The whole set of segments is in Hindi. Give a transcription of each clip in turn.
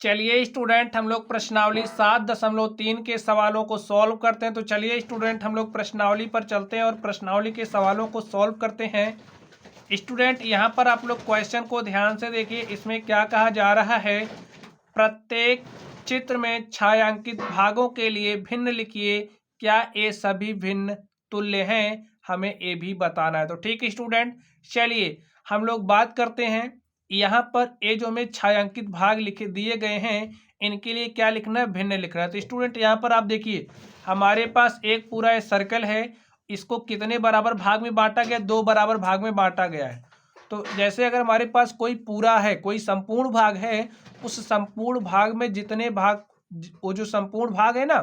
चलिए स्टूडेंट, हम लोग प्रश्नावली 7.3 के सवालों को सॉल्व करते हैं। तो चलिए स्टूडेंट, हम लोग प्रश्नावली पर चलते हैं और प्रश्नावली के सवालों को सॉल्व करते हैं। स्टूडेंट, यहाँ पर आप लोग क्वेश्चन को ध्यान से देखिए। इसमें क्या कहा जा रहा है, प्रत्येक चित्र में छायांकित भागों के लिए भिन्न लिखिए, क्या ये सभी भिन्न तुल्य हैं? हमें ये भी बताना है। तो ठीक है स्टूडेंट, चलिए हम लोग बात करते हैं। यहाँ पर ये जो हमें छायांकित भाग लिखे दिए गए हैं, इनके लिए क्या लिखना है? भिन्न लिखना है। तो स्टूडेंट यहाँ पर आप देखिए, हमारे पास एक पूरा सर्कल है। इसको कितने बराबर भाग में बांटा गया? 2 बराबर भाग में बांटा गया है। तो जैसे अगर हमारे पास कोई पूरा है, कोई संपूर्ण भाग है, उस संपूर्ण भाग में जितने भाग, वो जो संपूर्ण भाग है ना,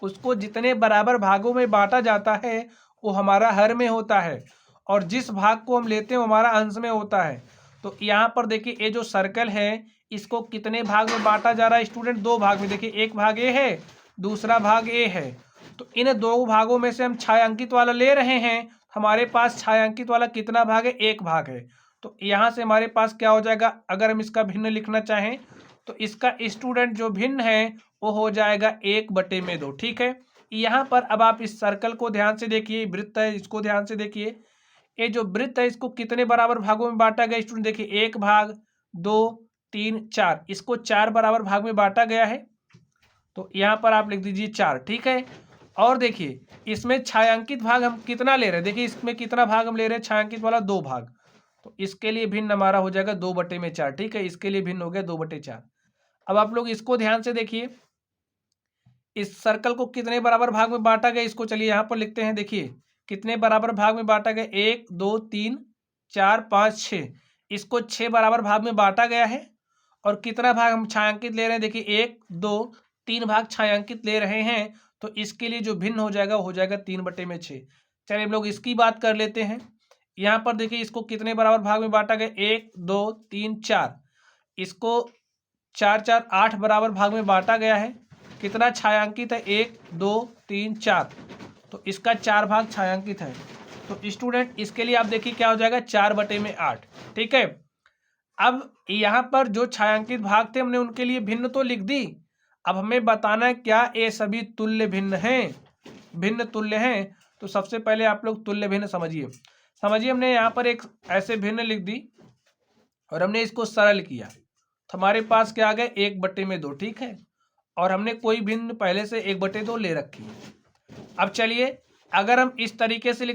उसको जितने बराबर भागों में बांटा जाता है वो हमारा हर में होता है, और जिस भाग को हम लेते हैं वो हमारा अंश में होता है। तो यहाँ पर देखिए, ये जो सर्कल है इसको कितने भाग में बांटा जा रहा है स्टूडेंट? 2 भाग में। देखिए, एक भाग ए है, दूसरा भाग ए है। तो इन 2 भागों में से हम छायांकित वाला ले रहे हैं। हमारे पास छायांकित वाला कितना भाग है? 1 भाग है। तो यहाँ से हमारे पास क्या हो जाएगा, अगर हम इसका भिन्न लिखना चाहें तो इसका स्टूडेंट जो भिन्न है वो हो जाएगा 1/2। ठीक है। यहाँ पर अब आप इस सर्कल को ध्यान से देखिए, वृत्त है, इसको ध्यान से देखिए। ये जो वृत्त है इसको कितने बराबर भागों में बांटा गया स्टूडेंट? देखिए, 1 भाग, 2, 3, 4, इसको 4 बराबर भाग में बांटा गया है। तो यहाँ पर आप लिख दीजिए 4। ठीक है। और देखिए, इसमें छायांकित भाग हम कितना ले रहे हैं? देखिए, इसमें कितना भाग हम ले रहे हैं? छायांकित वाला 2 भाग। तो इसके लिए भिन्न हमारा हो जाएगा 2/4। ठीक है, इसके लिए भिन्न हो गया 2/4। अब आप लोग इसको ध्यान से देखिए, इस सर्कल को कितने बराबर भाग में बांटा गया, इसको चलिए यहाँ पर लिखते हैं। देखिए, कितने बराबर भाग में बांटा गया? 1, 2, 3, 4, 5, 6। इसको 6 बराबर भाग में बांटा गया है। और कितना भाग हम छायांकित ले रहे हैं? देखिए, 1, 2, 3 भाग छायांकित ले रहे हैं। तो इसके लिए जो भिन्न हो जाएगा वो हो जाएगा 3/6। चलिए हम लोग इसकी बात कर लेते हैं। यहाँ पर देखिए, इसको कितने बराबर भाग में बांटा गया? 1, 2, 3, 4। इसको 4, 4, 8 बराबर भाग में बांटा गया है। कितना छायांकित है? 1, 2, 3, 4। तो इसका 4 भाग छायांकित है। तो स्टूडेंट, इसके लिए आप देखिए क्या हो जाएगा? 4/8। ठीक है। अब यहाँ पर जो छायांकित भाग थे हमने उनके लिए भिन्न तो लिख दी। अब हमें बताना है क्या ये सभी तुल्य भिन्न हैं, भिन्न तुल्य हैं। तो सबसे पहले आप लोग तुल्य भिन्न समझिए। हमने यहाँ पर एक ऐसे भिन्न लिख दी और हमने इसको सरल किया, तो हमारे पास क्या आ गया? 1/2। ठीक है। और हमने कोई भिन्न पहले से 1/2 ले रखी है। अब चलिए, अगर हम इस तरीके से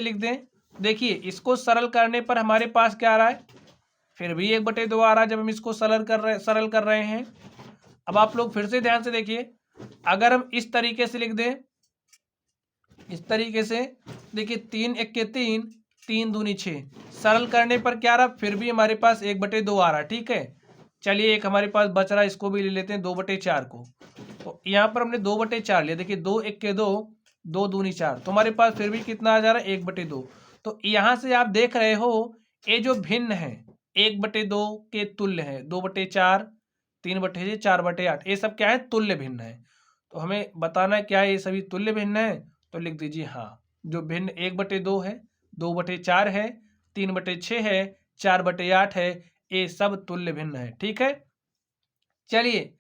लिख दें, देखिए इसको सरल करने पर हमारे पास क्या आ रहा है? फिर भी 1/2 आ रहा है जब हम इसको सरल कर रहे हैं। अब आप लोग फिर से ध्यान से देखिए, अगर हम इस तरीके से लिख दें, इस तरीके से देखिए, 3 × 3, 3 दूनी 6, सरल करने पर क्या आ रहा? फिर भी हमारे पास 1/2 आ रहा है। ठीक है। चलिए, एक हमारे पास बच रहा है, इसको भी ले लेते हैं 2/4 को। तो यहाँ पर हमने 2/4 लिया। देखिए, 2 × 2, 2 दूनी 4, तो हमारे पास फिर भी कितना आ जा रहा है? 1/2। तो यहाँ से आप देख रहे हो, ये जो भिन्न है 1/2 के तुल्य है। 2/4, 3/6, 4/8, ये सब क्या है? तुल्य भिन्न है। तो हमें बताना है क्या ये सभी तुल्य भिन्न है। तो लिख दीजिए हाँ, जो भिन्न 1/2 है, 2/4 है, 3/6 है, 4/8 है, ये सब तुल्य भिन्न है। ठीक है। चलिए,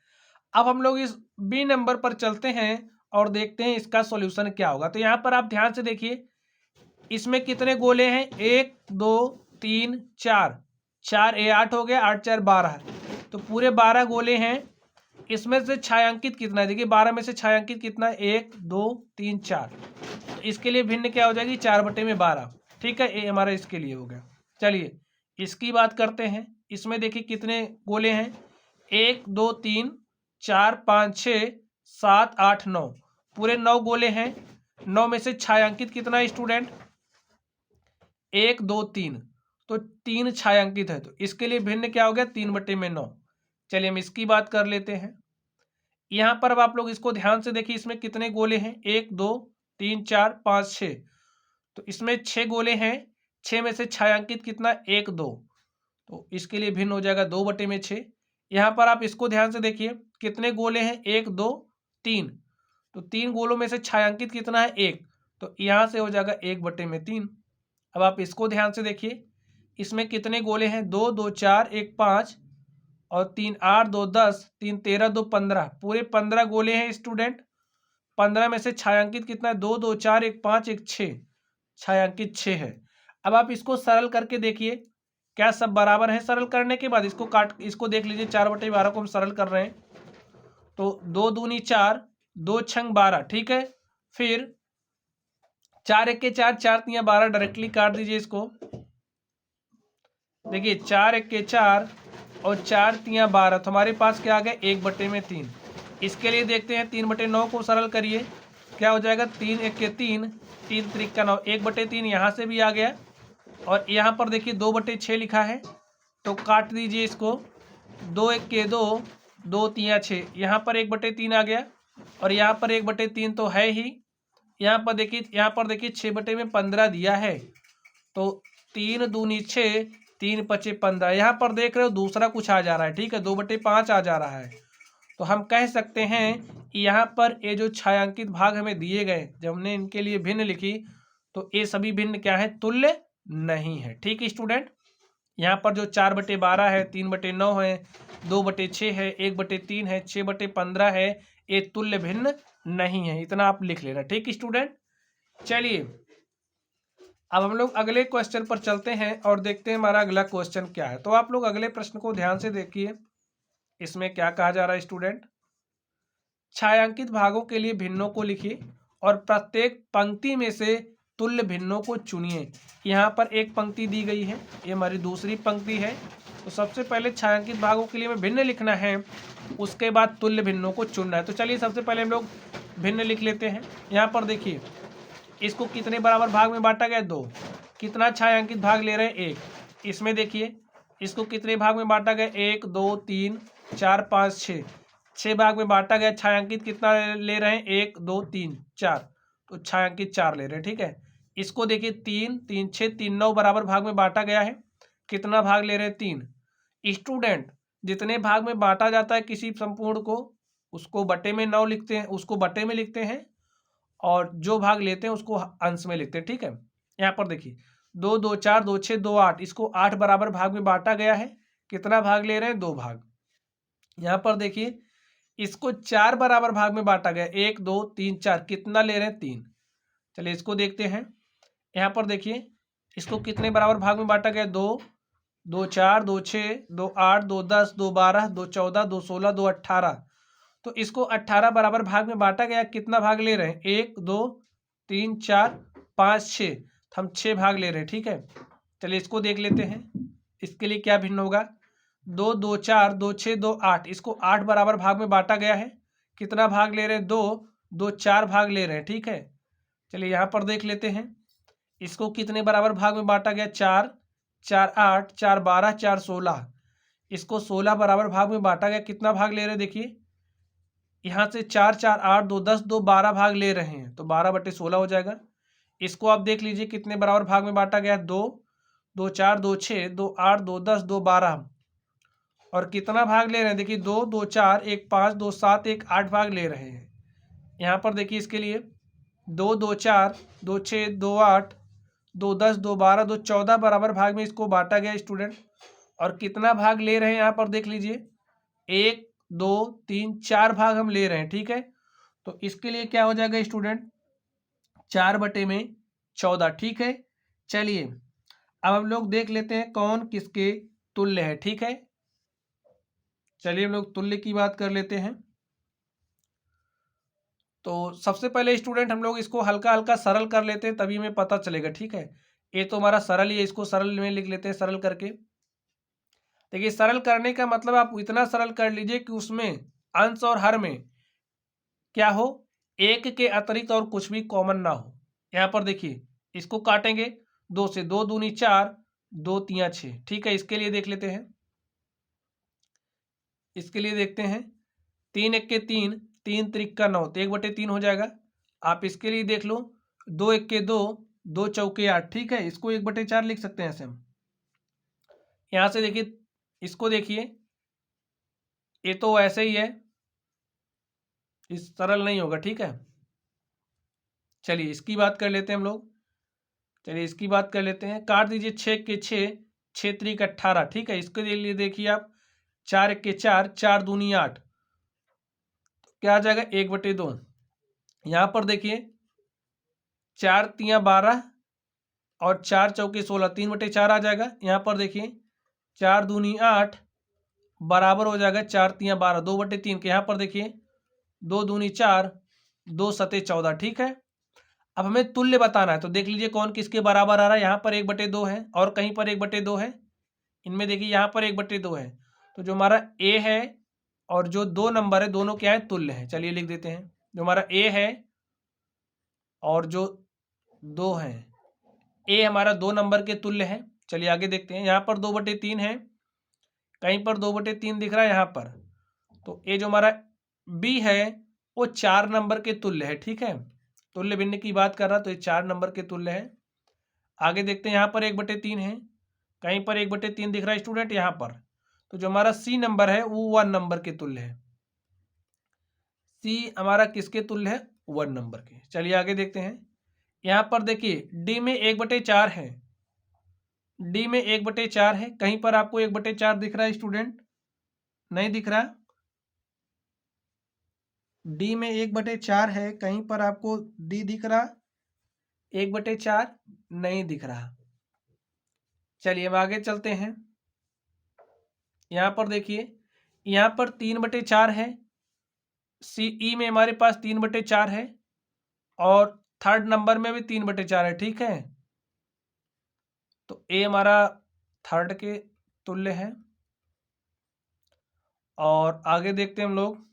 अब हम लोग इस बी नंबर पर चलते हैं और देखते हैं इसका सॉल्यूशन क्या होगा। तो यहाँ पर आप ध्यान से देखिए, इसमें कितने गोले हैं? 1, 2, 3, 4, 4 ये 8 हो गया, 8, 4, 12। तो पूरे 12 गोले हैं। इसमें से छायांकित कितना है? देखिए, 12 में से छायांकित कितना है? 1, 2, 3, 4। तो इसके लिए भिन्न क्या हो जाएगी? 4/12। ठीक है, ये हमारा इसके लिए हो गया। चलिए, इसकी बात करते हैं। इसमें देखिए कितने गोले हैं? 1, 2, 3, 4, 5, 6, 7, 8, 9। पूरे 9 गोले हैं। 9 में से छायांकित कितना है स्टूडेंट? 1, 2, 3। तो 3 छायांकित है। तो इसके लिए भिन्न क्या हो गया? 3/9। चलिए हम इसकी बात कर लेते हैं। यहाँ पर अब आप लोग इसको ध्यान से देखिए, इसमें कितने गोले हैं? 1, 2, 3, 4, 5, 6। तो इसमें 6 गोले हैं। 6 में से छायांकित कितना? 1, 2। तो इसके लिए भिन्न हो जाएगा 2/6। यहाँ पर आप इसको ध्यान से देखिए, कितने गोले हैं? 1, 2, 3। तो 3 गोलों में से छायांकित कितना है? 1। तो यहाँ से हो जाएगा 1/3। अब आप इसको ध्यान से देखिए, इसमें कितने गोले हैं? 2, 2, 4, 1, 5। और 3 8, 2 10, 3 13, 2 15, पूरे 15 गोले हैं स्टूडेंट। 15 में से छायांकित कितना है? 2 2 4 1 5 1 6, छायांकित 6 है। अब आप इसको सरल करके देखिए, क्या सब बराबर है? सरल करने के बाद इसको देख लीजिए, 4/12 को हम सरल कर रहे हैं, तो 2 दूनी 4, 2 छंग 12, ठीक है। फिर 4 1 के 4, 4 3 12, डायरेक्टली काट दीजिए इसको। देखिए 4 1 के 4 और 4 3 12, तो हमारे पास क्या आ गया? 1/3। इसके लिए देखते हैं 3/9 को सरल करिए, क्या हो जाएगा? 3 1 के 3, 3 3 का 9, 1/3 यहाँ से भी आ गया। और यहाँ पर देखिए 2/6 लिखा है, तो काट दीजिए इसको। 2 1 के 2, 2 3 6, यहाँ पर 1/3 आ गया, और यहाँ पर 1/3 तो है ही। यहाँ पर देखिए 6/15 दिया है, तो 3 दूनी 6, 3 5 15, यहाँ पर देख रहे हो दूसरा कुछ आ जा रहा है, ठीक है, 2/5 आ जा रहा है। तो हम कह सकते हैं कि यहाँ पर ये जो छायांकित भाग हमें दिए गए, जब हमने इनके लिए भिन्न लिखी, तो ये सभी भिन्न क्या है? तुल्य नहीं है। ठीक है स्टूडेंट, यहाँ पर जो 4/12 है, 3/9 है, 2/6 है, 1/3 है, 6/15 है, ये तुल्य भिन्न नहीं है। इतना आप लिख लेना, ठीक स्टूडेंट। चलिए अब हम लोग अगले क्वेश्चन पर चलते हैं और देखते हैं हमारा अगला क्वेश्चन क्या है। तो आप लोग अगले प्रश्न को ध्यान से देखिए, इसमें क्या कहा जा रहा है स्टूडेंट? छायांकित भागों के लिए भिन्नों को लिखिए और प्रत्येक पंक्ति में से तुल्य भिन्नों को चुनिए। यहाँ पर एक पंक्ति दी गई है, ये हमारी दूसरी पंक्ति है। तो सबसे पहले छायांकित भागों के लिए हमें भिन्न लिखना है, उसके बाद तुल्य भिन्नों को चुनना है। तो चलिए सबसे पहले हम लोग भिन्न लिख लेते हैं। यहाँ पर देखिए इसको कितने बराबर भाग में बांटा गया? 2। कितना छायांकित भाग ले रहे हैं? 1। इसमें देखिए इसको कितने भाग में बांटा गया? 1 2 3 4 5 6, 6 भाग में बांटा गया। छायांकित कितना ले रहे हैं? 1 2 3 4, तो छायांकित 4 ले रहे हैं, ठीक है। इसको देखिए 3 3 6 3 9 बराबर भाग में बांटा गया है। कितना भाग ले रहे हैं? 3। स्टूडेंट, जितने भाग में बांटा जाता है किसी संपूर्ण को, उसको बटे में 9 लिखते हैं, उसको बटे में लिखते हैं, और जो भाग लेते हैं उसको अंश में लिखते हैं, ठीक है। यहाँ पर देखिए 2 2 4 2 6 2 8, इसको 8 बराबर भाग में बांटा गया है। कितना भाग ले रहे हैं? 2 भाग। यहाँ पर देखिए इसको 4 बराबर भाग में बांटा गया, 1 2 3 4, कितना ले रहे हैं? 3। चलिए इसको देखते हैं। यहाँ पर देखिए इसको कितने बराबर भाग में बांटा गया? 2 2 4 2 6 2 8 2 10 2 12 2 14 2 16 2 18, तो इसको 18 बराबर भाग में बांटा गया। कितना भाग ले रहे हैं? 1 2 3 4 5 6, हम 6 भाग ले रहे हैं, ठीक है। चलिए इसको देख लेते हैं, इसके लिए क्या भिन्न होगा? 2 2 4 2 6 2 8, इसको 8 बराबर भाग में बांटा गया है। कितना भाग ले रहे हैं? 2 2 4 भाग ले रहे हैं, ठीक है। चलिए यहाँ पर देख लेते हैं, इसको कितने बराबर भाग में बांटा गया? 4 4 8 4 12 4 16, इसको 16 बराबर भाग में बांटा गया। कितना भाग ले रहे हैं? देखिए यहाँ से 4 4 8 2 10 2 12 भाग ले रहे हैं, तो 12/16 हो जाएगा। इसको आप देख लीजिए कितने बराबर भाग में बांटा गया? 2 2 4 2 6 2 8 2 10 2 12, और कितना भाग ले रहे हैं? देखिए 2 2 4 1 5 2 7 1 8 भाग ले रहे हैं। यहाँ पर देखिए इसके लिए 2 2 4 2 6 2 8 2 10 2 12 2 14 बराबर भाग में इसको बांटा गया स्टूडेंट। और कितना भाग ले रहे हैं? यहाँ पर देख लीजिए 1 2 3 4 भाग हम ले रहे हैं, ठीक है। तो इसके लिए क्या हो जाएगा स्टूडेंट? 4/14, ठीक है। चलिए अब हम लोग देख लेते हैं कौन किसके तुल्य है, ठीक है। चलिए हम लोग तुल्य की बात कर लेते हैं। तो सबसे पहले स्टूडेंट हम लोग इसको हल्का हल्का सरल कर लेते हैं, तभी हमें पता चलेगा, ठीक है। ये तो हमारा सरल ही है, इसको सरल में लिख लेते हैं, सरल करके। देखिए सरल करने का मतलब आप इतना सरल कर लीजिए कि उसमें अंश और हर में क्या हो? 1 के अतिरिक्त और कुछ भी कॉमन ना हो। यहाँ पर देखिए इसको काटेंगे 2 से, 2 दूनी 4 2 3 6, ठीक है। इसके लिए देख लेते हैं, इसके लिए देखते हैं 3 1 के 3 3 त्रिक का 9, तो 1/3 हो जाएगा। आप इसके लिए देख लो 2 1 के 2 2 चौके 8, ठीक है। इसको 1/4 लिख सकते हैं ऐसे हम। यहाँ से देखिए इसको देखिए, ये तो ऐसे ही है, इस सरल नहीं होगा, ठीक है। चलिए इसकी बात कर लेते हैं हम लोग। चलिए इसकी बात कर लेते हैं, काट दीजिए 6 के 6 6 त्रिक 18, ठीक है। इसके लिए देखिए आप 4 1 4, 4 दूनी 8, क्या आ जाएगा 1/2। यहाँ पर देखिए 4 तियाँ 12 और 4 चौके 16, 3/4 आ जाएगा। यहाँ पर देखिए 4 दूनी 8 बराबर हो जाएगा 4 तियाँ 12, 2/3 के। यहाँ पर देखिए 2 दूनी 4, 2 सते 14, ठीक है। अब हमें तुल्य बताना है, तो देख लीजिए कौन किसके बराबर आ रहा है। यहाँ पर 1/2 है और कहीं पर 1/2 है। इनमें देखिए यहाँ पर 1/2 है, तो जो हमारा ए है और जो 2 नंबर है दोनों क्या है, तुल्य है। चलिए लिख देते हैं, जो हमारा ए है और जो 2 है, ए हमारा 2 नंबर के तुल्य है। चलिए आगे देखते हैं। यहाँ पर 2/3 है, कहीं पर 2/3 दिख रहा है यहाँ पर, तो ये जो हमारा बी है वो 4 नंबर के तुल्य है, ठीक है। तुल्य भिन्न की बात कर रहा, तो ये 4 नंबर के तुल्य है। आगे देखते हैं, यहाँ पर 1/3 है, कहीं पर 1/3 दिख रहा है स्टूडेंट यहाँ पर, तो जो हमारा सी नंबर है वो 1 नंबर के तुल्य है। सी हमारा किसके तुल्य है, 1 नंबर के। चलिए आगे देखते हैं। यहाँ पर देखिए डी में 1/4 है, डी में 1/4 है, कहीं पर आपको 1/4 दिख रहा है स्टूडेंट, नहीं दिख रहा। डी में 1/4 है, कहीं पर आपको डी दिख रहा, 1/4 नहीं दिख रहा। चलिए अब आगे चलते हैं। यहाँ पर देखिए यहाँ पर 3/4 है, सी ई में हमारे पास 3/4 है और थर्ड नंबर में भी 3/4 है, ठीक है। तो ए हमारा थर्ड के तुल्य है। और आगे देखते हैं हम लोग।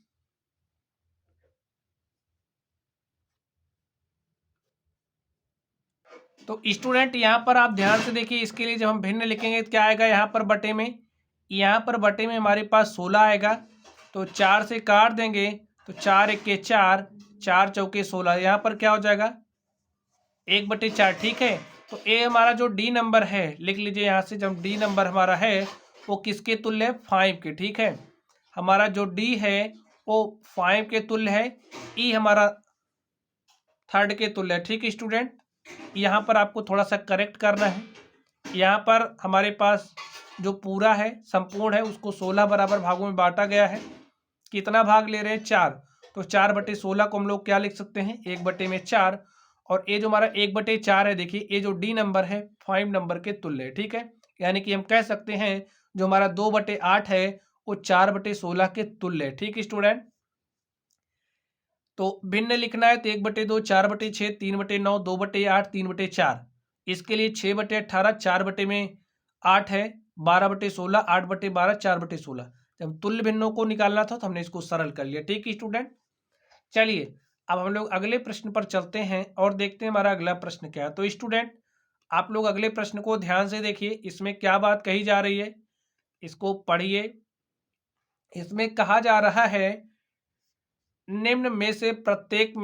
तो स्टूडेंट यहाँ पर आप ध्यान से देखिए, इसके लिए जब हम भिन्न लिखेंगे तो क्या आएगा, यहाँ पर बटे में, यहाँ पर बटे में हमारे पास 16 आएगा, तो 4 से काट देंगे तो 4 1 के 4, 4 चौके 16, यहाँ पर क्या हो जाएगा 1/4, ठीक है। तो ए हमारा जो डी नंबर है, लिख लीजिए यहाँ से, जब डी नंबर हमारा है वो किसके तुल्य है, 5 के, ठीक है। हमारा जो डी है वो 5 के तुल्य है, ई हमारा थर्ड के तुल्य है, ठीक है स्टूडेंट। यहाँ पर आपको थोड़ा सा करेक्ट करना है। यहाँ पर हमारे पास जो पूरा है, संपूर्ण है, उसको 16 बराबर भागों में बांटा गया है। कितना भाग ले रहे हैं, 4, तो 4/16 को हम लोग क्या लिख सकते हैं, 1/4। और ये जो हमारा 1/4 है, देखिए ये जो डी नंबर है 5 नंबर के तुल्य है, ठीक है। यानी कि हम कह सकते हैं जो हमारा 2/8 है वो 4/16 के तुल्य है, ठीक है स्टूडेंट। तो भिन्न लिखना है तो 1/2, 4/6, 3/9, 2/8, 3/4। इसके लिए 6/18, 4/8 है, 12/16, 8/12, 4/16। जब तुल्य भिन्नों को निकालना था तो हमने इसको सरल कर लिया, ठीक है स्टूडेंट। चलिए अब हम लोग अगले प्रश्न पर चलते हैं और देखते हैं हमारा अगला प्रश्न क्या है। तो स्टूडेंट आप लोग अगले प्रश्न को ध्यान से देखिए, इसमें क्या बात कही जा रही है, इसको पढ़िए। इसमें कहा जा रहा है निम्न में से प्रत्येक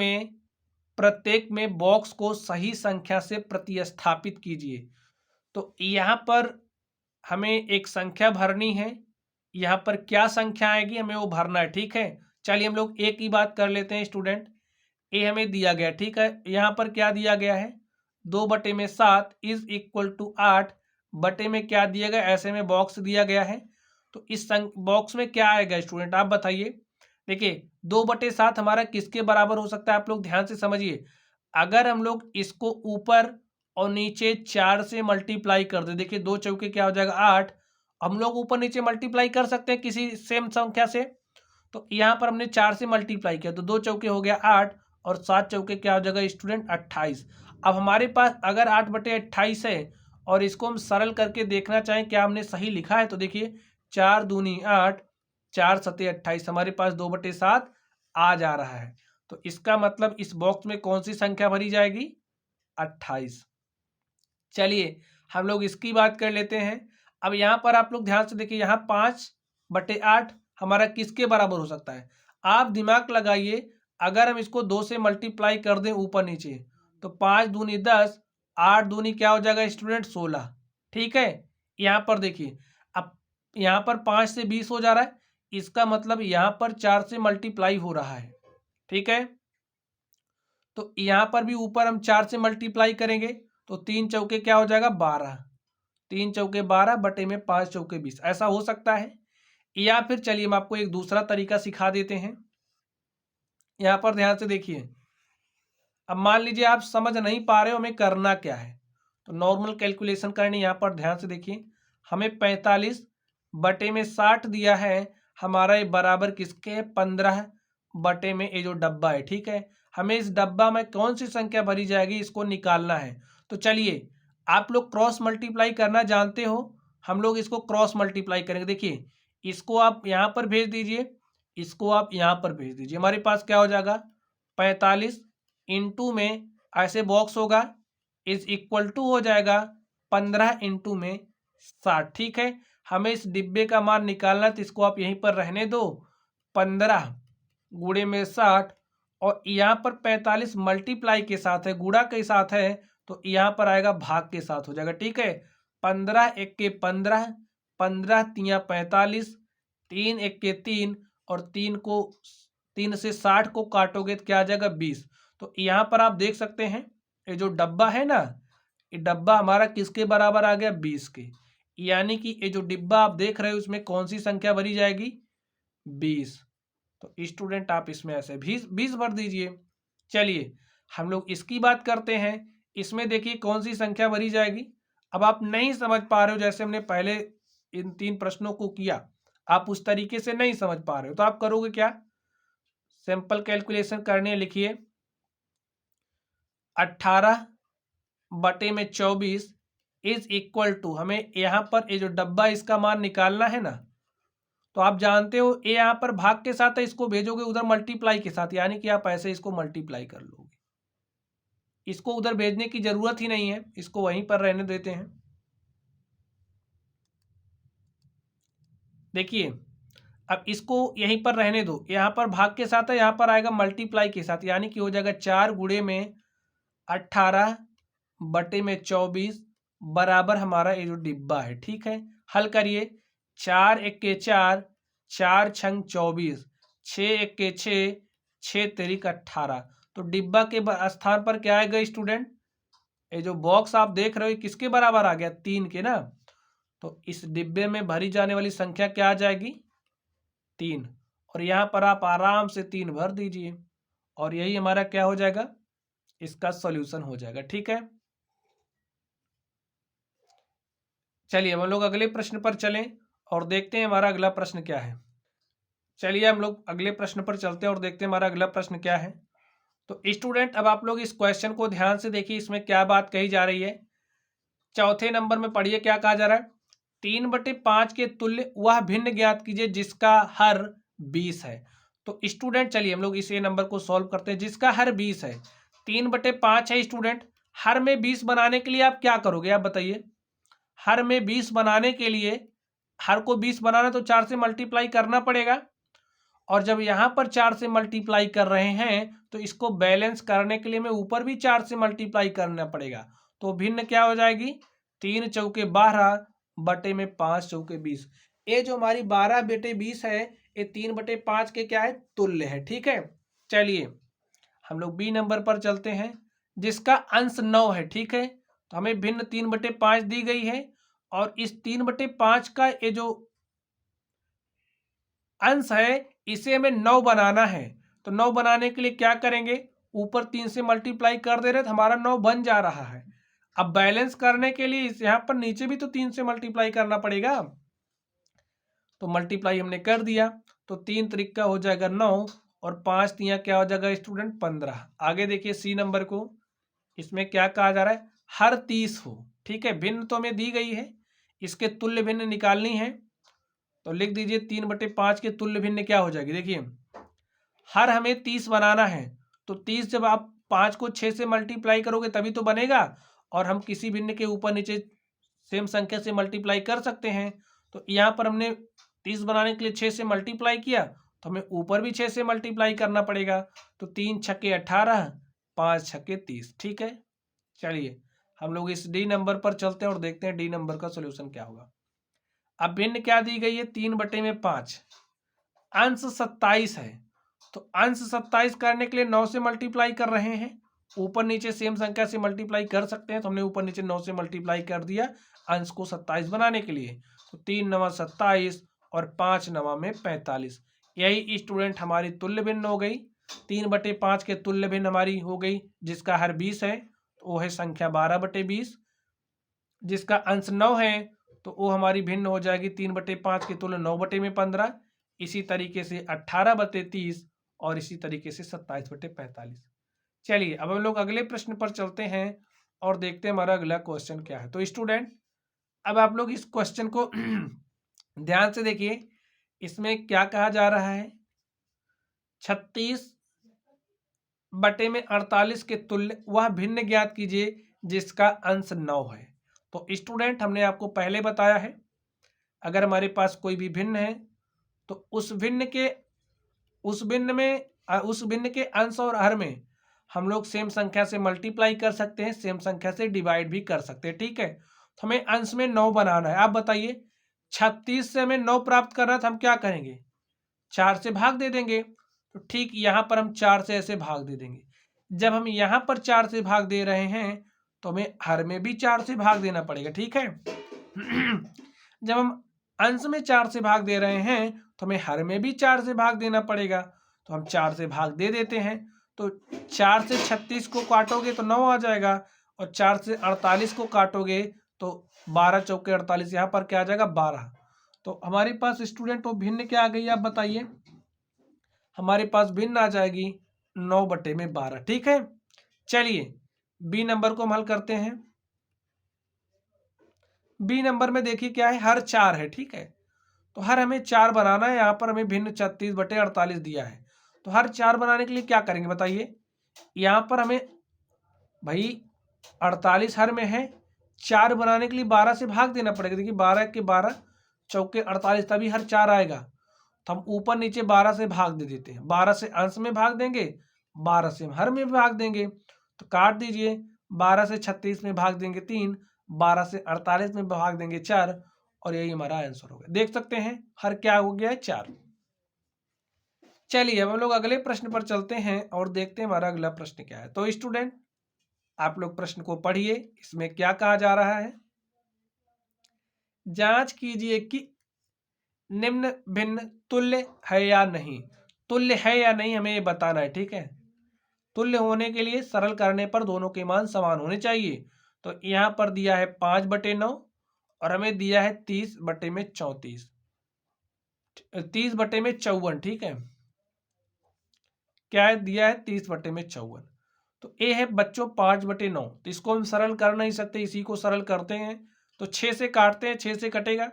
में बॉक्स को सही संख्या से प्रतिस्थापित कीजिए। तो यहाँ पर हमें एक संख्या भरनी है, यहाँ पर क्या संख्या आएगी हमें वो भरना है, ठीक है। चलिए हम लोग ए की बात कर लेते हैं स्टूडेंट। ए हमें दिया गया, ठीक है। यहाँ पर क्या दिया गया है, 2/7 इज इक्वल टू 8 बटे में क्या दिया गया, ऐसे में बॉक्स दिया गया है। तो इस बॉक्स में क्या आएगा स्टूडेंट, आप बताइए। देखिए 2/7 हमारा किसके बराबर हो सकता है, आप लोग ध्यान से समझिए। अगर हम लोग इसको ऊपर और नीचे 4 से मल्टीप्लाई कर दे, देखिए 2 चौके क्या हो जाएगा 8, हम लोग ऊपर नीचे मल्टीप्लाई कर सकते हैं किसी सेम संख्या से। तो यहाँ पर हमने 4 से मल्टीप्लाई किया तो 2 चौके हो गया 8 और 7 चौके क्या हो जाएगा स्टूडेंट 28। अब हमारे पास अगर 8/28 है और इसको हम सरल करके देखना चाहें क्या हमने सही लिखा है, तो देखिए 4 दूनी 8, 4 सते 28, हमारे पास 2/7 आ जा रहा है। तो इसका मतलब इस बॉक्स में कौन सी संख्या भरी जाएगी, 28। चलिए हम लोग इसकी बात कर लेते हैं। अब यहाँ पर आप लोग ध्यान से देखिए, यहाँ 5/8 हमारा किसके बराबर हो सकता है, आप दिमाग लगाइए। अगर हम इसको 2 से मल्टीप्लाई कर दें ऊपर नीचे, तो 5 दूनी 10, 8 दूनी क्या हो जाएगा स्टूडेंट 16, ठीक है। यहाँ पर देखिए अब यहाँ पर 5 से 20 हो जा रहा है, इसका मतलब यहाँ पर 4 से मल्टीप्लाई हो रहा है, ठीक है। तो यहाँ पर भी ऊपर हम 4 से मल्टीप्लाई करेंगे तो 3 चौके क्या हो जाएगा 12, 3 चौके 12 बटे में 5 चौके 20, ऐसा हो सकता है। या फिर चलिए हम आपको एक दूसरा तरीका सिखा देते हैं। यहाँ पर ध्यान से देखिए, अब मान लीजिए आप समझ नहीं पा रहे हो हमें करना क्या है, तो नॉर्मल कैलकुलेशन करनी। यहाँ पर ध्यान से देखिए, हमें 45 बटे में 60 दिया है, हमारा ये बराबर किसके 15 बटे में ये जो डब्बा है, ठीक है। हमें इस डब्बा में कौन सी संख्या भरी जाएगी इसको निकालना है। तो चलिए आप लोग क्रॉस मल्टीप्लाई करना जानते हो, हम लोग इसको क्रॉस मल्टीप्लाई करेंगे। देखिए इसको आप यहाँ पर भेज दीजिए, इसको आप यहाँ पर भेज दीजिए, हमारे पास क्या हो जाएगा 45 इंटू में ऐसे बॉक्स होगा इज इक्वल टू हो जाएगा 15 इंटू में 60, ठीक है। हमें इस डिब्बे का मान निकालना है, तो इसको आप यहीं पर रहने दो, 15 गुणे में 60 और यहाँ पर 45 मल्टीप्लाई के साथ है, गुणा के साथ है, तो यहाँ पर आएगा भाग के साथ हो जाएगा, ठीक है। 15 एक के 15, 15 तिया 45, 3 एक के 3 और 3 से 60 को काटोगे तो क्या आ जाएगा 20। तो यहाँ पर आप देख सकते हैं ये जो डब्बा है ना, ये डब्बा हमारा किसके बराबर आ गया 20 के, यानी कि ये जो डिब्बा आप देख रहे हो उसमें कौन सी संख्या भरी जाएगी 20। तो स्टूडेंट आप इसमें ऐसे 20 भर दीजिए। चलिए हम लोग इसकी बात करते हैं, इसमें देखिए कौन सी संख्या भरी जाएगी। अब आप नहीं समझ पा रहे हो, जैसे हमने पहले इन 3 प्रश्नों को किया, आप उस तरीके से नहीं समझ पा रहे हो, तो आप करोगे क्या, सिंपल कैलकुलेशन करने, लिखिए 18 बटे में 24 इज इक्वल टू, हमें यहाँ पर ये जो डब्बा इसका मान निकालना है ना, तो आप जानते हो ये यहाँ पर भाग के साथ है, इसको भेजोगे उधर मल्टीप्लाई के साथ, यानी कि आप ऐसे इसको मल्टीप्लाई कर लोगे, इसको उधर भेजने की जरूरत ही नहीं है, इसको वहीं पर रहने देते हैं। देखिए अब इसको यहीं पर रहने दो, यहाँ पर भाग के साथ है, यहाँ पर आएगा मल्टीप्लाई के साथ, यानी कि हो जाएगा 4 गुणे में 18 बटे में 24 बराबर हमारा ये जो डिब्बा है, ठीक है। हल करिए, 4 एक के 4, 4 छंग 24, 6 एक के 6, 6 तेरिक 18। तो डिब्बा के स्थान पर क्या आएगा स्टूडेंट, ये जो बॉक्स आप देख रहे हो किसके बराबर आ गया 3 के ना, तो इस डिब्बे में भरी जाने वाली संख्या क्या आ जाएगी 3, और यहाँ पर आप आराम से 3 भर दीजिए और यही हमारा क्या हो जाएगा, इसका सॉल्यूशन हो जाएगा, ठीक है। चलिए हम लोग अगले प्रश्न पर चलें और देखते हैं हमारा अगला प्रश्न क्या है। चलिए हम लोग अगले प्रश्न पर चलते हैं और देखते हैं हमारा अगला प्रश्न क्या है। तो स्टूडेंट अब आप लोग इस क्वेश्चन को ध्यान से देखिए, इसमें क्या बात कही जा रही है। चौथे नंबर में पढ़िए क्या कहा जा रहा है, 3/5 के तुल्य वह भिन्न ज्ञात कीजिए जिसका हर 20 है। तो स्टूडेंट चलिए हम लोग इस नंबर को सॉल्व करते हैं, जिसका हर 20 है, 3/5 है स्टूडेंट, हर में 20 बनाने के लिए आप क्या करोगे, आप बताइए। हर में 20 बनाने के लिए, हर को 20 बनाना तो 4 से मल्टीप्लाई करना पड़ेगा, और जब यहाँ पर 4 से मल्टीप्लाई कर रहे हैं तो इसको बैलेंस करने के लिए हमें ऊपर भी 4 से मल्टीप्लाई करना पड़ेगा। तो भिन्न क्या हो जाएगी, 3 चौके 12 बटे में 5 चौके 20। ये जो हमारी 12 बटे 20 है, ये 3/5 के क्या है, तुल्य है, ठीक है। चलिए हम लोग बी नंबर पर चलते हैं, जिसका अंश 9 है, ठीक है। तो हमें भिन्न 3/5 दी गई है, और इस 3/5 का ये जो अंश है इसे हमें 9 बनाना है। तो 9 बनाने के लिए क्या करेंगे, ऊपर 3 से मल्टीप्लाई कर दे रहे तो हमारा 9 बन जा रहा है। अब बैलेंस करने के लिए यहाँ पर नीचे भी तो 3 से मल्टीप्लाई करना पड़ेगा, तो मल्टीप्लाई हमने कर दिया, तो 3 त्रिका हो जाएगा 9 और 5 तिया क्या हो जाएगा स्टूडेंट 15। आगे देखिए सी नंबर को, इसमें क्या कहा जा रहा है, हर 30 हो, ठीक है। भिन्न तो हमें दी गई है, इसके तुल्य भिन्न निकालनी है, तो लिख दीजिए 3/5 के तुल्य भिन्न क्या हो जाएगी। देखिए हर हमें 30 बनाना है, तो 30 जब आप 5 को 6 से मल्टीप्लाई करोगे तभी तो बनेगा, और हम किसी भिन्न के ऊपर नीचे सेम संख्या से मल्टीप्लाई कर सकते हैं। तो यहाँ पर हमने 30 बनाने के लिए 6 से मल्टीप्लाई किया, तो हमें ऊपर भी 6 से मल्टीप्लाई करना पड़ेगा, तो 3 छक्के 18, 5 छक्के 30, ठीक है। चलिए हम लोग इस डी नंबर पर चलते हैं और देखते हैं डी नंबर का सोल्यूशन क्या होगा। अब भिन्न क्या दी गई है, 3/5, अंश 27 है, तो अंश 27 करने के लिए 9 से मल्टीप्लाई कर रहे हैं, ऊपर नीचे सेम संख्या से मल्टीप्लाई कर सकते हैं, तो हमने ऊपर नीचे 9 से मल्टीप्लाई कर दिया अंश को 27 बनाने के लिए। तो 3 9 27 और 5 नवा में 45। यही स्टूडेंट हमारी तुल्य भिन्न हो गई। 3/5 के तुल्य भिन्न हमारी हो गई, जिसका हर 20 है तो वो है संख्या 12/20। जिसका अंश 9 है तो वो हमारी भिन्न हो जाएगी 3/5 के तुल्य 9/15। इसी तरीके से 18/30 और इसी तरीके से 27/45। चलिए अब हम लोग अगले प्रश्न पर चलते हैं और देखते हैं हमारा अगला क्वेश्चन क्या है। तो स्टूडेंट अब आप लोग इस क्वेश्चन को ध्यान से देखिए। इसमें क्या कहा जा रहा है, 36/48 के तुल्य वह भिन्न ज्ञात कीजिए जिसका अंश 9 है। तो स्टूडेंट हमने आपको पहले बताया है, अगर हमारे पास कोई भी भिन्न है तो उस भिन्न के अंश और हर में हम लोग सेम संख्या से मल्टीप्लाई कर सकते हैं, सेम संख्या से डिवाइड भी कर सकते हैं। ठीक है, तो हमें अंश में 9 बनाना है। आप बताइए 36 से हमें 9 प्राप्त करना था, हम क्या करेंगे, 4 से भाग दे देंगे। तो ठीक यहाँ पर हम 4 से ऐसे भाग दे देंगे। जब हम यहाँ पर 4 से भाग दे रहे हैं तो हमें हर में भी 4 से भाग देना पड़ेगा। ठीक है जब हम अंश में 4 से भाग दे रहे हैं तो हमें हर में भी 4 से भाग देना पड़ेगा। तो हम 4 से भाग दे देते हैं। तो 4 से 36 को काटोगे तो 9 आ जाएगा, और 4 से 48 को काटोगे तो 12 चौके 48, यहाँ पर क्या आ जाएगा 12। तो हमारे पास स्टूडेंट वो भिन्न क्या आ गई, आप बताइए। हमारे पास भिन्न आ जाएगी 9/12। ठीक है, चलिए बी नंबर को हम हल करते हैं। बी नंबर में देखिए क्या है, हर 4 है। ठीक है, तो हर हमें 4 बनाना है। यहाँ पर हमें भिन्न 36/48 दिया है। तो हर 4 बनाने के लिए क्या करेंगे बताइए। यहाँ पर हमें भाई 48 हर में है, 4 बनाने के लिए 12 से भाग देना पड़ेगा। देखिए 12 के 12 चौके 48, तभी हर 4 आएगा। तो हम ऊपर नीचे 12 से भाग दे देते हैं। 12 से अंश में भाग देंगे, 12 से हर में भाग देंगे। तो काट दीजिए, 12 से 36 में भाग देंगे 3, 12 से 48 में भाग देंगे 4, और यही हमारा आंसर हो गया। देख सकते हैं हर क्या हो गया है 4। चलिए अब हम लोग अगले प्रश्न पर चलते हैं और देखते हैं हमारा अगला प्रश्न क्या है। तो स्टूडेंट आप लोग प्रश्न को पढ़िए, इसमें क्या कहा जा रहा है। जांच कीजिए कि निम्न भिन्न तुल्य है या नहीं। तुल्य है या नहीं हमें ये बताना है। ठीक है, तुल्य होने के लिए सरल करने पर दोनों के मान समान होने चाहिए। तो यहाँ पर दिया है 5/9 और हमें दिया है 30/34, 30/54। ठीक है, क्या है दिया है 30/54। तो ये है बच्चों 5/9। तो इसको हम सरल कर नहीं सकते, इसी को सरल करते हैं। तो 6 से काटते हैं, 6 से कटेगा,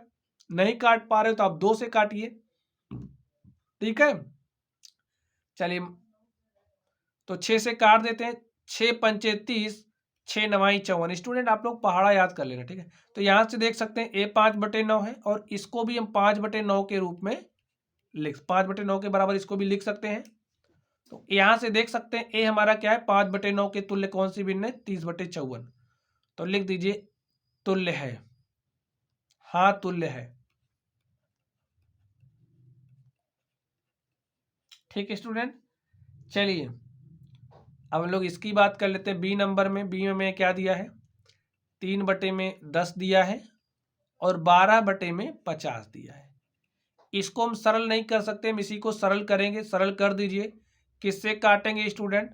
नहीं काट पा रहे हो तो आप 2 से काटिए। ठीक है, चलिए तो 6 से काट देते हैं। 6 पंचे 30, 6 नवाई 54। स्टूडेंट आप लोग पहाड़ा याद कर लेना। ठीक है, तो यहां से देख सकते हैं ए 5/9 है, और इसको भी हम 5/9 के रूप में 5/9 के बराबर इसको भी लिख सकते हैं। तो यहां से देख सकते हैं ए हमारा क्या है 5/9 के तुल्य कौन सी भिन्न है, 30/54। तो लिख दीजिए तुल्य है, हाँ तुल्य है। ठीक है स्टूडेंट, चलिए अब हम लोग इसकी बात कर लेते हैं। बी नंबर में, बी में क्या दिया है, 3/10 दिया है और 12/50 दिया है। इसको हम सरल नहीं कर सकते, हम इसी को सरल करेंगे। सरल कर दीजिए, किससे काटेंगे स्टूडेंट,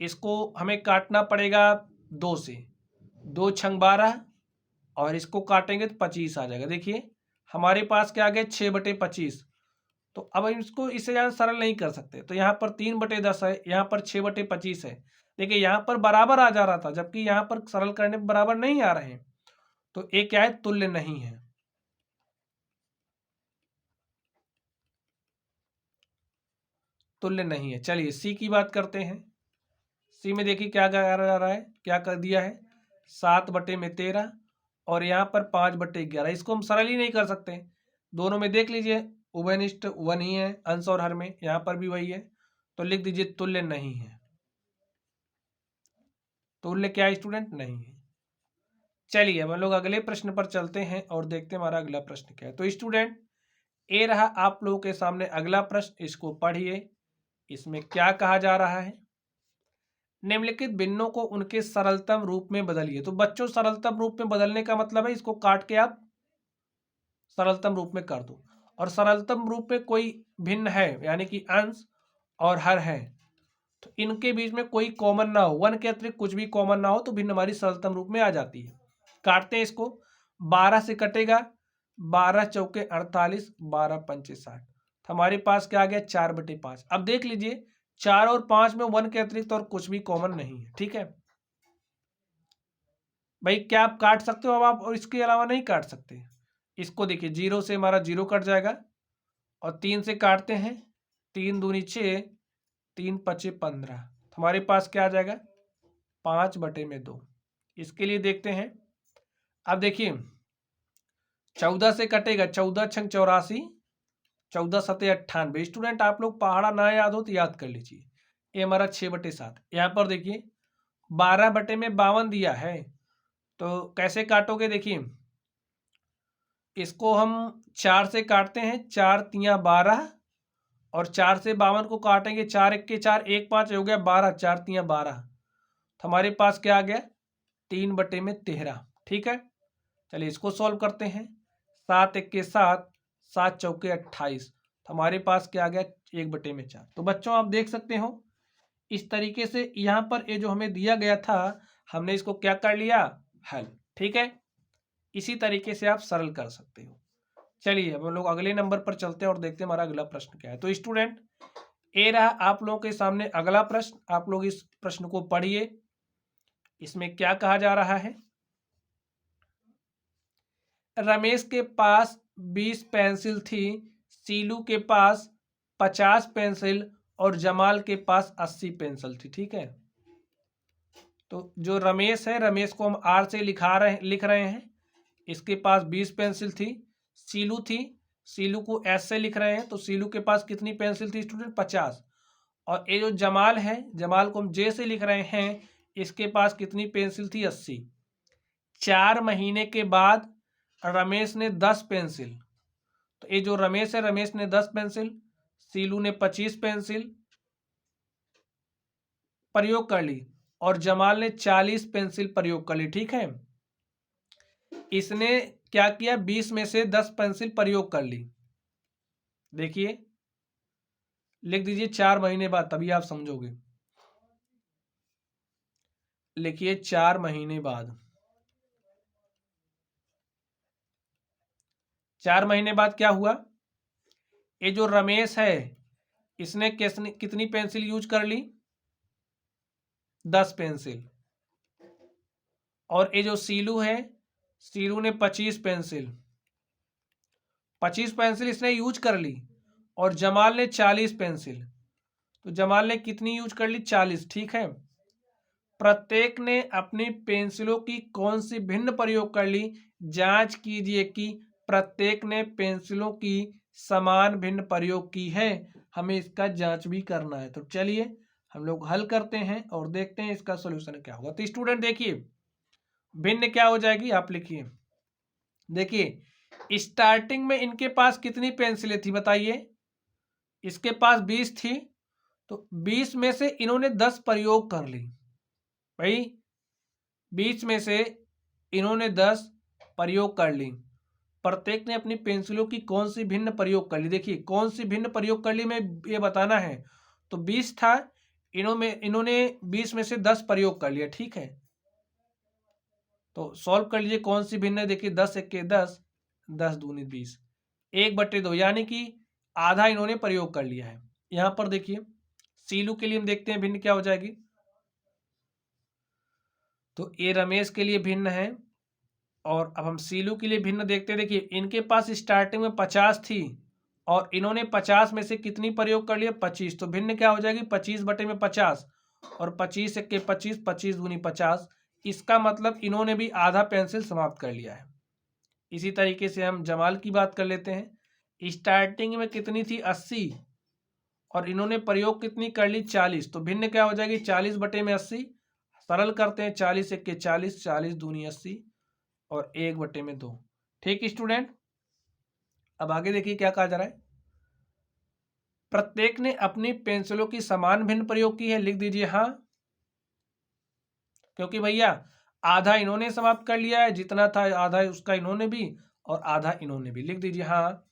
इसको हमें काटना पड़ेगा 2 से। 2 छंग 12 और इसको काटेंगे तो 25 आ जाएगा। देखिए हमारे पास क्या आ गया 6/25। तो अब हम इसको इससे ज़्यादा सरल नहीं कर सकते। तो यहाँ पर 3/10 है, यहाँ पर 6/25 है। देखिए यहाँ पर बराबर आ जा रहा था, जबकि यहाँ पर सरल करने पर बराबर नहीं आ रहे हैं। तो ये क्या है, तुल्य नहीं है। तुल्य नहीं है। चलिए सी की बात करते हैं। सी में देखिए क्या कहा जा रहा है, क्या कर दिया है 7/13 और यहाँ पर 5/11। इसको हम सरल ही नहीं कर सकते। दोनों में देख लीजिए उभयनिष्ठ 1 ही है, अंश और हर में यहाँ पर भी वही है। तो लिख दीजिए तुल्य नहीं है। तुल्य क्या है स्टूडेंट, नहीं है। चलिए अब हम लोग अगले प्रश्न पर चलते हैं और देखते हैं हमारा अगला प्रश्न क्या है। तो स्टूडेंट ये रहा आप लोगों के सामने अगला प्रश्न, इसको पढ़िए। इसमें क्या कहा जा रहा है, निम्नलिखित भिन्नों को उनके सरलतम रूप में बदलिए। तो बच्चों सरलतम रूप में बदलने का मतलब है इसको काट के आप सरलतम रूप में कर दो। और सरलतम रूप में कोई भिन्न है यानी कि अंश और हर है, तो इनके बीच में कोई कॉमन ना हो, 1 के अतिरिक्त कुछ भी कॉमन ना हो, तो भिन्न हमारी सरलतम रूप में आ जाती है। काटते हैं इसको, 12 से कटेगा, 12 चौके 48, 12 पंचे 60, तो हमारे पास क्या आ गया 4/5। अब देख लीजिए 4 और 5 में 1 के अतिरिक्त और कुछ भी कॉमन नहीं है, ठीक है भाई। क्या आप काट सकते हो अब आप, और इसके अलावा नहीं काट सकते। इसको देखिए 0 से हमारा 0 कट जाएगा, और 3 से काटते हैं, 3 दूनी 6, 3 पचे 15, तो हमारे पास क्या आ जाएगा 5/2। इसके लिए देखते हैं, अब देखिए 14 से कटेगा, 14 छंग 84, 14 सते 98। स्टूडेंट आप लोग पहाड़ा ना याद हो तो याद कर लीजिए, ये हमारा 6/7। यहाँ पर देखिए 12/52 दिया है, तो कैसे काटोगे, देखिए इसको हम 4 से काटते हैं, 4 तियाँ 12, और 4 से 52 को काटेंगे, 4 1 के 4, 1 5 हो गया 12, 4 तियाँ 12, तो हमारे पास क्या आ गया 3/13, ठीक है। चलिए इसको सॉल्व करते हैं, 7 1 के 7, 7 चौके 28, तो हमारे पास क्या आ गया 1/4। तो बच्चों आप देख सकते हो इस तरीके से यहाँ पर ये जो हमें दिया गया था, हमने इसको क्या कर लिया, हल, ठीक है। इसी तरीके से आप सरल कर सकते हो। चलिए अब हम लोग अगले नंबर पर चलते हैं और देखते हैं हमारा अगला प्रश्न क्या है। तो स्टूडेंट ये रहा आप लोगों के सामने अगला प्रश्न, आप लोग इस प्रश्न को पढ़िए। इसमें क्या कहा जा रहा है, रमेश के पास 20 पेंसिल थी, सीलू के पास 50 पेंसिल और जमाल के पास 80 पेंसिल थी, ठीक है। तो जो रमेश है, रमेश को हम आर से लिख रहे हैं, इसके पास 20 पेंसिल थी। सीलू थी, सीलू को एस से लिख रहे हैं, तो सीलू के पास कितनी पेंसिल थी स्टूडेंट 50। और ये जो जमाल है, जमाल को हम जे से लिख रहे हैं, इसके पास कितनी पेंसिल थी 80। 4 महीने के बाद रमेश ने 10 पेंसिल, तो ये जो रमेश है, रमेश ने 10 पेंसिल, सीलू ने 25 पेंसिल प्रयोग कर ली, और जमाल ने 40 पेंसिल प्रयोग कर ली, ठीक है। इसने क्या किया, 20 में से 10 पेंसिल प्रयोग कर ली। देखिए लिख दीजिए 4 महीने बाद, तभी आप समझोगे। लिखिए 4 महीने बाद, 4 महीने बाद क्या हुआ, ये जो रमेश है इसने कितनी पेंसिल यूज कर ली, 10 पेंसिल। और ये जो सीलू है, सीलू ने 25 पेंसिल, 25 पेंसिल इसने यूज कर ली, और जमाल ने 40 पेंसिल, तो जमाल ने कितनी यूज कर ली 40, ठीक है। प्रत्येक ने अपनी पेंसिलों की कौन सी भिन्न प्रयोग कर ली, जांच कीजिए कि प्रत्येक ने पेंसिलों की समान भिन्न प्रयोग की है। हमें इसका जांच भी करना है, तो चलिए हम लोग हल करते हैं और देखते हैं इसका सॉल्यूशन क्या होगा। तो स्टूडेंट देखिए भिन्न क्या हो जाएगी, आप लिखिए, देखिए स्टार्टिंग में इनके पास कितनी पेंसिलें थी बताइए, इसके पास 20 थी, तो 20 में से इन्होंने 10 प्रयोग कर ली भाई, 20 में से इन्होंने 10 प्रयोग कर ली। प्रत्येक ने अपनी पेंसिलों की कौन सी भिन्न प्रयोग कर ली, देखिए कौन सी भिन्न प्रयोग कर ली में ये बताना है। तो 20 था, इन्होंने 20 में से 10 प्रयोग कर लिया, ठीक है। तो सॉल्व कर लीजिए कौन सी भिन्न है, देखिए 10 1 के 10, 10 दूनी 20, 1/2, यानी कि आधा इन्होंने प्रयोग कर लिया है। यहां पर देखिए सीलू के लिए हम देखते हैं भिन्न क्या हो जाएगी, तो ये रमेश के लिए भिन्न है, और अब हम सीलू के लिए भिन्न देखते हैं। देखिए इनके पास स्टार्टिंग में 50 थी, और इन्होंने 50 में से कितनी प्रयोग कर लिया 25, तो भिन्न क्या हो जाएगी 25/50, और 25 1 के 25, 25 दूनी 50, इसका मतलब इन्होंने भी आधा पेंसिल समाप्त कर लिया है। इसी तरीके से हम जमाल की बात कर लेते हैं, स्टार्टिंग में कितनी थी 80, और इन्होंने प्रयोग कितनी कर ली 40, तो भिन्न क्या हो जाएगी 40/80, सरल करते हैं, 40 1 के 40, 40 दूनी 80, और 1/2, ठीक स्टूडेंट। अब आगे देखिए क्या कहा जा रहा है, प्रत्येक ने अपनी पेंसिलों की समान भिन्न प्रयोग की है, लिख दीजिए हाँ, क्योंकि भैया आधा इन्होंने समाप्त कर लिया है, जितना था आधा उसका इन्होंने भी, और आधा इन्होंने भी, लिख दीजिए हाँ।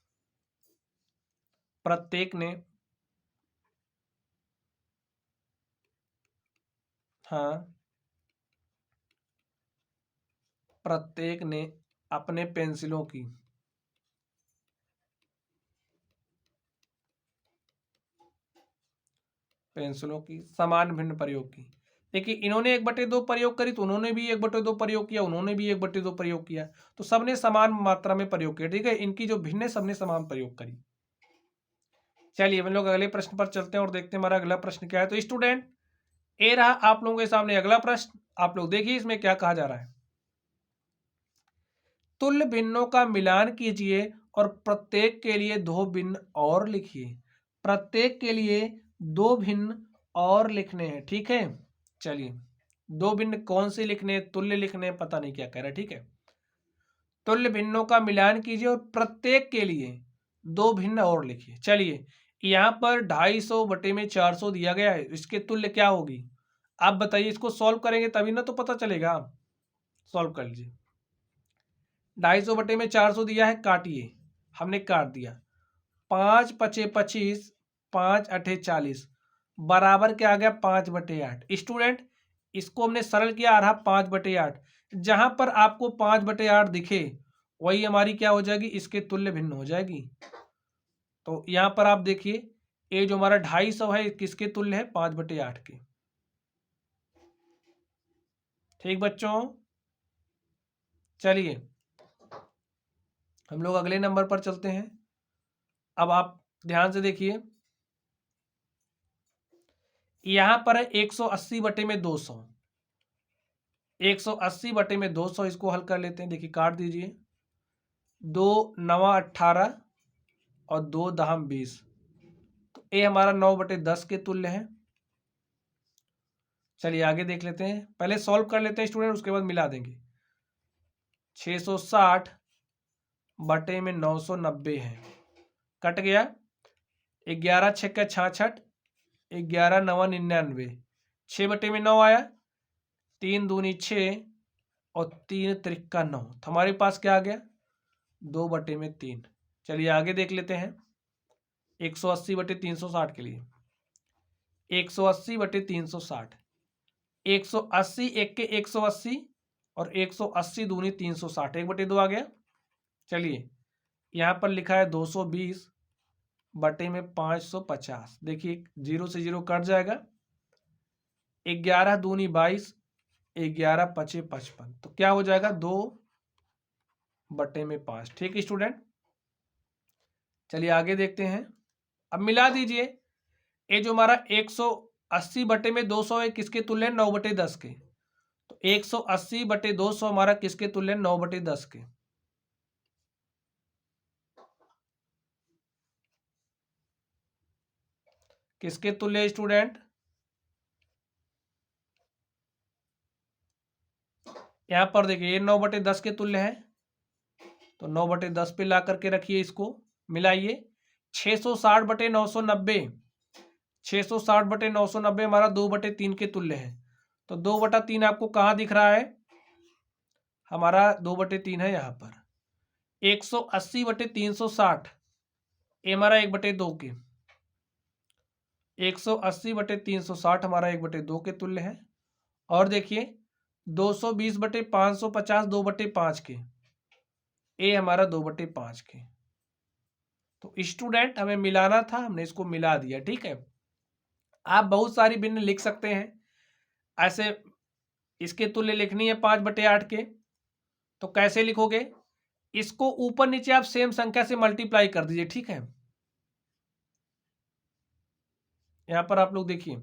प्रत्येक ने, हाँ, प्रत्येक ने अपने पेंसिलों की समान भिन्न प्रयोग की। देखिए इन्होंने 1/2 प्रयोग करी तो उन्होंने भी 1/2 प्रयोग किया, उन्होंने भी 1/2 प्रयोग किया, तो सबने समान मात्रा में प्रयोग किया। ठीक है, इनकी जो भिन्न है सबने समान प्रयोग करी। चलिए हम लोग अगले प्रश्न पर चलते हैं और देखते हैं हमारा अगला प्रश्न क्या है। तो स्टूडेंट ये रहा आप लोगों के सामने अगला प्रश्न। आप लोग देखिए इसमें क्या कहा जा रहा है। तुल्य भिन्नों का मिलान कीजिए और प्रत्येक के लिए 2 भिन्न और लिखिए। प्रत्येक के लिए 2 भिन्न और लिखने हैं। ठीक है, चलिए 2 भिन्न कौन से लिखने हैं, तुल्य लिखने हैं, पता नहीं क्या कह रहा है। ठीक है, तुल्य भिन्नों का मिलान कीजिए और प्रत्येक के लिए 2 भिन्न और लिखिए। चलिए यहाँ पर 250/400 दिया गया है, इसके तुल्य क्या होगी आप बताइए। इसको सॉल्व करेंगे तभी ना तो पता चलेगा। सॉल्व कर लीजिए। 250/400 दिया है, काटिए, हमने काट दिया। 5 पचे 25, 5 अठे 40 बराबर क्या आ गया 5/8। स्टूडेंट इसको हमने सरल किया, आ रहा 5/8। जहां पर आपको 5/8 दिखे वही हमारी क्या हो जाएगी, इसके तुल्य भिन्न हो जाएगी। तो यहां पर आप देखिए ये जो हमारा 250 है किसके तुल्य है, 5/8 के। ठीक बच्चों, चलिए हम लोग अगले नंबर पर चलते हैं। अब आप ध्यान से देखिए, यहां पर है 180/200। 180/200 इसको हल कर लेते हैं। देखिए काट दीजिए, 2 9 18 और 2 दहम 20, तो ये हमारा 9/10 के तुल्य है। चलिए आगे देख लेते हैं, पहले सॉल्व कर लेते हैं स्टूडेंट, उसके बाद मिला देंगे। 660/990 है, कट गया। 11 6 66, 11 9 99, 6/9 आया, 3 दूनी 6 और 3 त्रिका 9, तो हमारे पास क्या आ गया 2/3। चलिए आगे देख लेते हैं। 180/360 के लिए 180/360, 180 एक के 180 और 180 दूनी 360, 1/2 आ गया। चलिए यहाँ पर लिखा है 220/550। देखिए 0 से 0 कट जाएगा। 11 दूनी 22, 11 पचे 55, तो क्या हो जाएगा 2/5। ठीक है स्टूडेंट, चलिए आगे देखते हैं। अब मिला दीजिए, ये जो हमारा 180/200 है किसके तुल्य है, 9/10 के। तो 180/200 हमारा किसके तुल्य है, 9/10 के। किसके तुल्य है स्टूडेंट, यहां पर देखिए ये 9/10 के तुल्य है, तो 9/10 पे ला करके रखिए, इसको मिलाइए। 660/990, 660/990 हमारा 2/3 के तुल्य है। तो 2/3 आपको कहाँ दिख रहा है, हमारा 2/3 है यहाँ पर। 180/360 ये हमारा 1/2 के, 180/360 हमारा 1/2 के तुल्य है। और देखिए 220/550 2/5 के, ये हमारा 2/5 के। तो स्टूडेंट हमें मिलाना था, हमने इसको मिला दिया। ठीक है, आप बहुत सारी भिन्न लिख सकते हैं ऐसे। इसके तुल्य लिखनी है 5/8 के, तो कैसे लिखोगे, इसको ऊपर नीचे आप सेम संख्या से मल्टीप्लाई कर दीजिए। ठीक है, यहां पर आप लोग देखिए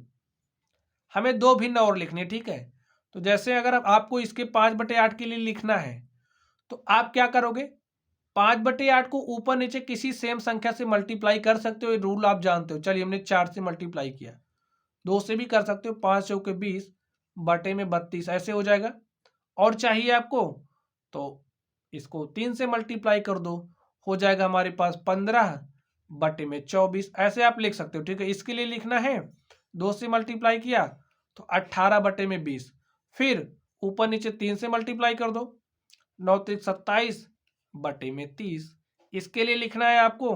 हमें 2 भिन्न और लिखने। ठीक है, तो जैसे अगर आपको इसके 5/8 के लिए लिखना है तो आप क्या करोगे, 5/8 को ऊपर नीचे किसी सेम संख्या से मल्टीप्लाई कर सकते हो, ये रूल आप जानते हो। चलिए हमने 4 से मल्टीप्लाई किया, 2 से भी कर सकते हो, 5 चौके 20 बटे में 32 ऐसे हो जाएगा। और चाहिए आपको तो इसको 3 से मल्टीप्लाई कर दो, हो जाएगा हमारे पास 15/24 ऐसे आप लिख सकते हो। ठीक है, इसके लिए लिखना है 2 से मल्टीप्लाई किया तो 18/20, फिर ऊपर नीचे 3 से मल्टीप्लाई कर दो, 9 3 27/30। इसके लिए लिखना है आपको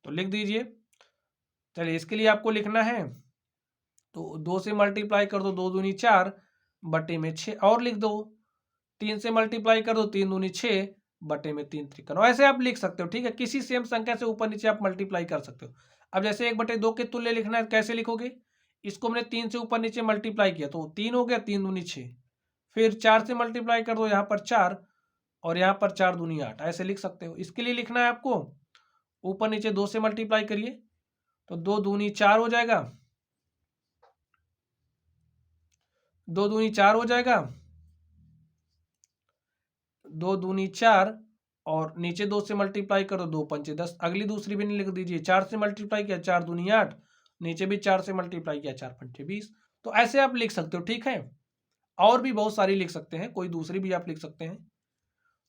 तो लिख दीजिए चलिए इसके लिए आपको लिखना है तो 2 से मल्टीप्लाई कर दो, 2 दूनी 4 बटे में 6 और लिख दो। 3 से मल्टीप्लाई कर दो, 3 दूनी 6 बटे में 3 त्रिक 9। ऐसे आप लिख सकते हो, ठीक है। किसी सेम संख्या से ऊपर नीचे आप मल्टीप्लाई कर सकते हो। अब जैसे 1/2 के तुल्य लिखना है, कैसे लिखोगे? इसको हमने 3 से ऊपर नीचे मल्टीप्लाई किया तो 3 हो गया, 3 दूनी 6। फिर 4 से मल्टीप्लाई कर दो, यहाँ पर 4 और यहाँ पर 4 दूनी 8, ऐसे लिख सकते हो। इसके लिए लिखना है आपको ऊपर नीचे 2 से मल्टीप्लाई करिए तो 2 दूनी 4 हो जाएगा, 2 दूनी 4 हो जाएगा, 2 दूनी 4 और नीचे 2 से मल्टीप्लाई करो, 2 पंचे 10। अगली दूसरी भी नहीं लिख दीजिए, 4 से मल्टीप्लाई किया 4 दूनी 8, नीचे भी 4 से मल्टीप्लाई किया 4 पंचे 20। तो ऐसे आप लिख सकते हो, ठीक है। और भी बहुत सारी लिख सकते हैं, कोई दूसरी भी आप लिख सकते हैं।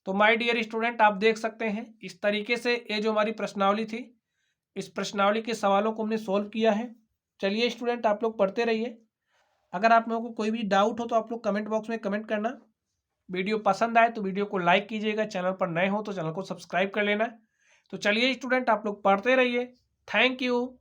तो माय डियर स्टूडेंट, आप देख सकते हैं इस तरीके से ये जो हमारी प्रश्नावली थी, इस प्रश्नावली के सवालों को हमने सॉल्व किया है। चलिए स्टूडेंट, आप लोग पढ़ते रहिए। अगर आप लोगों को कोई भी डाउट हो तो आप लोग कमेंट बॉक्स में कमेंट करना। वीडियो पसंद आए तो वीडियो को लाइक कीजिएगा, चैनल पर नए हो तो चैनल को सब्सक्राइब कर लेना। तो चलिए स्टूडेंट, आप लोग पढ़ते रहिए। Thank you.